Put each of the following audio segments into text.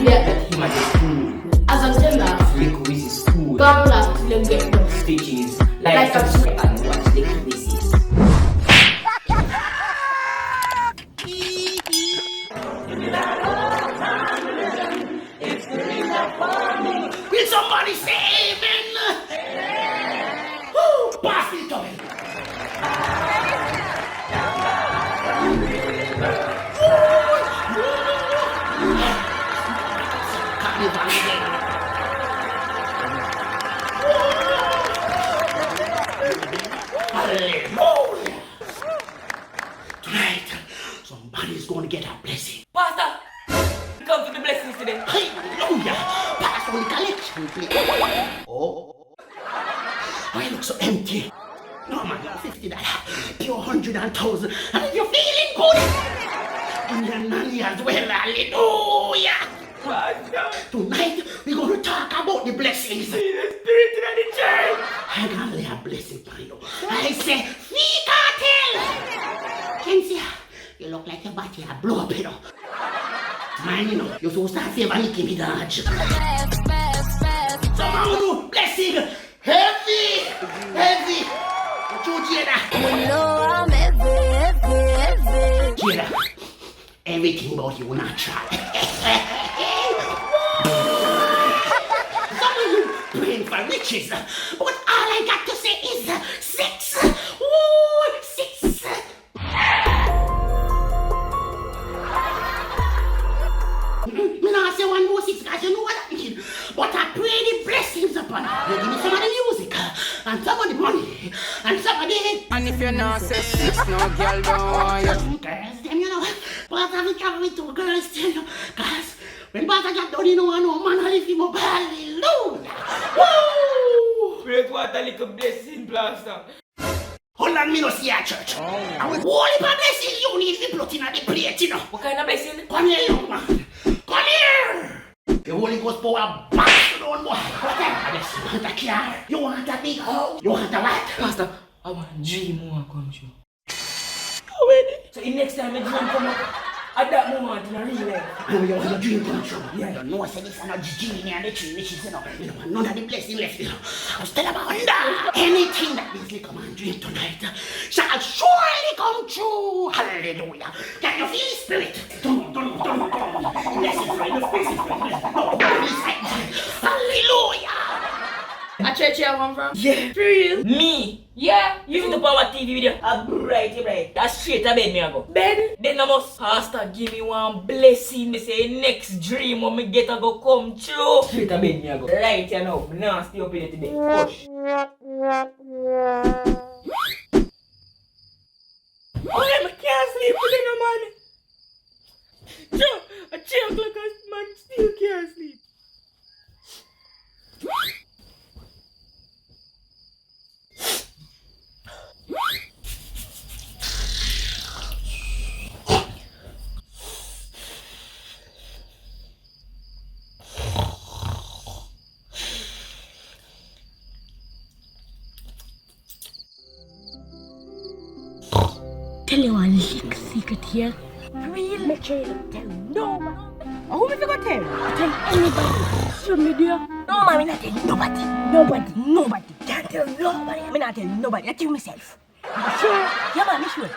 Yeah. Him at the school. As I'm telling that, Liquid is school. come last till you get them. Stitches. Like Like a- subscribe and watch Liquid is. Will somebody say amen? Woo, pass it to me. Carnival again. Hallelujah. Tonight, somebody's going to get a blessing. Pastor, come for the blessings today. Hallelujah. Pass on the collection plate. Oh. Why you look so empty? No man, $50, pure 100,000, and if you're feeling good, and your nanny as well, hallelujah. Pastor, Tonight, we're going to talk about the blessings. see the spirit in the church. I'm going to lay a blessing for you. I say, Fee Kenzie, you look like your body a blow up, you know. Man, you know, you're supposed to have favor Nicki Minaj. Somehow do blessing. Heavy. What you, Jada? You know I'm heavy. Jada, everything about you natural. Some of you praying for riches, but all I got to say is sex. Woo, sex. Me not say one more six because you know what I mean. But I pray the blessings upon you. You give me some of the music, and some of the money, and some of the... And if you're not say six, no girl don't want you. Girls, them, you know. But I have to travel with two girls still, you know. Because when Pastor Jack don't, you know, I know man, I lift him up. Hallelujah. Woo! Pray to what a little blessing, Pastor. Hold on, me no see a church. I will hold it a blessing you need to put in at the plate, you know. What kind of blessing? Come here, young man. Come here. The Holy Ghost power back to down, boy. Whatever blessing. You want a car? You want a big house? You want a what? Pastor, I want dream more come true. How many? So the next time a dream come up, at that moment in a real life. And you want your dream come true. Yeah. You know, say this is not genie and the tree riches, you know. You don't want none of the blessing left, you know. I was telling about that. Anything that this little man dream tonight shall surely come true. Hallelujah. Can you feel the spirit? Don't. Blessing, friend. Blessing, friend. No, hallelujah. A church you come from? Yeah. For real? Me? Yeah, You see you. the power TV video? A bright. That's straight to bed me I go. Bed? Then I must pastor give me one blessing. Me say next dream when me get a go come true. Straight to bed me I go. Right you know. Me nah stay up in it today. Push. Oh yeah, me can't sleep today no man. Joe, at 3 o'clock man still can't sleep. Tell you one little secret here. Real? Make sure you don't tell nobody. Who me gonna tell? Tell anybody. Show me dear. No man, me not tell nobody. Nobody. Can't tell nobody. Me not tell nobody. I tell myself. You sure? Yeah man, me sure.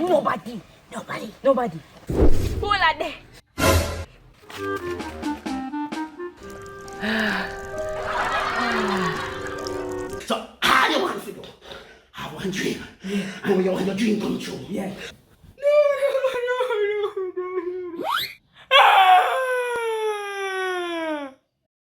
Nobody. Who are there? So, all you want to do, I want dream. And when you want your dream come true,